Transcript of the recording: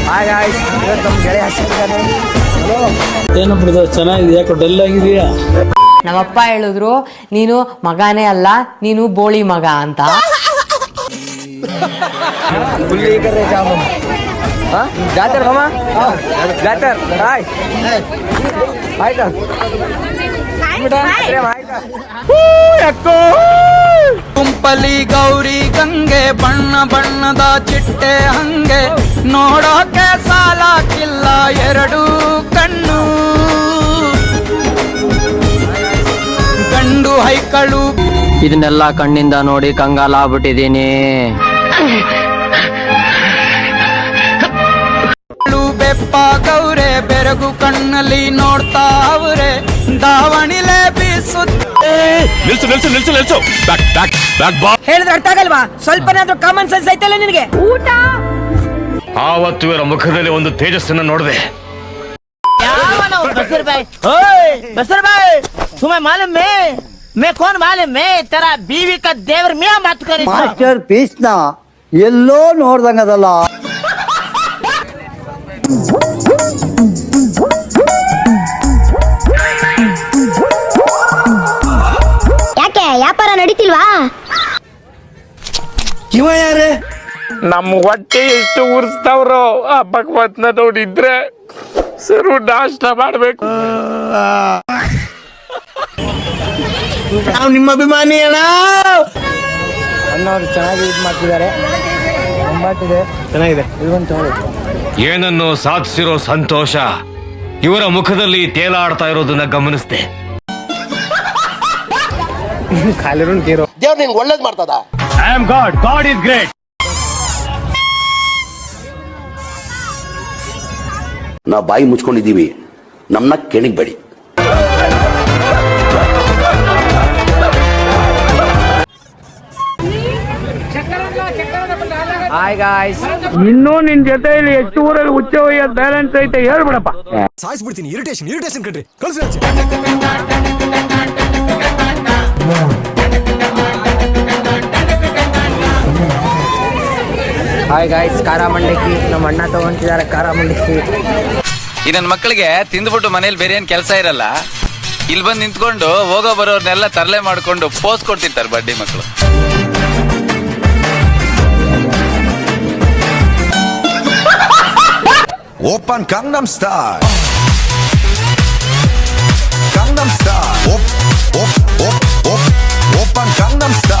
ಇವತ್ತು ನಮ್ಮ ಗೆಳೆಯ ಹಚ್ಚಿದ್ದಾನೆ. ಏನು ಬಿಡೋದು ಚೆನ್ನಾಗಿದೆ, ಯಾಕೋ ಡಲ್ ಆಗಿದೆಯಾ? ನಮ್ಮಪ್ಪ ಹೇಳಿದ್ರು ನೀನು ಮಗನೇ ಅಲ್ಲ, ನೀನು ಬೋಳಿ ಮಗ ಅಂತ. ಜಾತರ್ ಮಾಮ, ಜಾತರ್ ಹಾಯ್ ಆಯ್ತಾ ಕುಂಪಲಿ ಗೌರಿ ಗಂಗೆ ಬಣ್ಣ ಬಣ್ಣದ ಚಿಟ್ಟೆ ಹಂಗೆ ನೋಡೋಕೆ ಸಾಲಾಕಿಲ್ಲ ಎರಡು ಕಣ್ಣು. ಗಂಡು ಹೈಕಳು ಇದನ್ನೆಲ್ಲ ಕಣ್ಣಿಂದ ನೋಡಿ ಕಂಗಾಲಾಗ್ಬಿಟ್ಟಿದೀನಿ. ಬೆಪ್ಪ ಗೌರೆ ಬೆರಗು ಕಣ್ಣಲ್ಲಿ ನೋಡ್ತಾ ಅವ್ರೆ ದಾವಣಿಲೆ ಬೀಸುತ್ತೆ. ಹೇಳಿದ್ರೆ ಅರ್ಥ ಆಗಲ್ವಾ? ಸ್ವಲ್ಪನಾದ್ರೂ ಕಾಮನ್ ಸೆನ್ಸ್ ಐತಲ್ಲ ನಿನಗೆ? ಊಟ ಆವತ್ತು ಇವರ ಮುಖದಲ್ಲಿ ಒಂದು ತೇಜಸ್ಸನ್ನು ನೋಡಿದೆ. बसर भाई तुम्हें मालूम मैं कौन मालूम मैं तेरा बीवी का देवर मियां बात कर ಮಾಸ್ಟರ್ ಪೀಸ್ ನ ಎಲ್ಲೋ ನೋಡ್ದಂಗದಲ್ಲ. ಯಾಕೆ ವ್ಯಾಪಾರ ನಡೀತಿಲ್ವಾ? ಇವ ಯಾರೇ? ನಮ್ಮ ಹೊಟ್ಟೆ ಎಷ್ಟು ಉರ್ಸ್ತಾವ್ರೋ ಆ ಭಗವತ್ನ ನೋಡಿದ್ರೆ ಸರು ನಾಷ್ಟ ಮಾಡ್ಬೇಕು. ನಾವು ನಿಮ್ಮ ಅಭಿಮಾನಿ ಅಣ್ಣ. ಅಣ್ಣವ್ರು ಚೆನ್ನಾಗಿ ಇದು ಮಾಡ್ತಿದ್ದಾರೆ. ಒಂಬತ್ತಿದೆ, ಚೆನ್ನಾಗಿದೆ. ಇದೊಂದು ಏನನ್ನು ಸಾಧಿಸಿರೋ ಸಂತೋಷ ಇವರ ಮುಖದಲ್ಲಿ ತೇಲಾಡ್ತಾ ಇರೋದನ್ನ ಗಮನಿಸಿದೆ. ದೇವ್ರು ನಿನ್ಗೆ ಒಳ್ಳೇದ್ ಮಾಡ್ತದ. I am god, god is great. ನಾವು ಬಾಯಿ ಮುಚ್ಕೊಂಡಿದ್ದೀವಿ, ನಮ್ಮನ್ನ ಕೆಣಿಗ್ಬೇಡಿ. ಹಾಯ್ ಗಾಯ್ಸ್, ಇನ್ನೂ ನಿನ್ ಜೊತೆಯಲ್ಲಿ ಎಷ್ಟು ಊರಲ್ಲಿ ಹುಚ್ಚ ಒಯ್ಯ ಬ್ಯಾಲೆನ್ಸ್ ಐತೆ ಹೇಳ್ಬಿಡಪ್ಪ. ಸಾಯಿಸ್ಬಿಡ್ತೀನಿ. ಇರಿಟೇಷನ್ ಕಣ್ರಿ, ಕಳ್ಸಿ. ಹಾಯ್ ಗಾಯ್ಸ್, ಖಾರ ಮಂಡಕ್ಕಿ ನಮ್ಮ ಅಣ್ಣ ತಗೊಂತಿದ್ದಾರೆ. ಖಾರ ಮಂಡಕ್ಕಿ ಈ ನನ್ನ ಮಕ್ಕಳಿಗೆ ತಿಂದ್ಬಿಟ್ಟು ಮನೇಲಿ ಬೇರೆ ಏನ್ ಕೆಲಸ ಇರಲ್ಲ, ಇಲ್ಲಿ ಬಂದು ನಿಂತ್ಕೊಂಡು ಹೋಗೋ ಬರೋರ್ನೆಲ್ಲ ತರಲೆ ಮಾಡ್ಕೊಂಡು ಪೋಸ್ ಕೊಡ್ತಿರ್ತಾರೆ ಬಡ್ಡಿ ಮಕ್ಕಳು. Open Gangnam Style. Gangnam Style. Open Gangnam Style.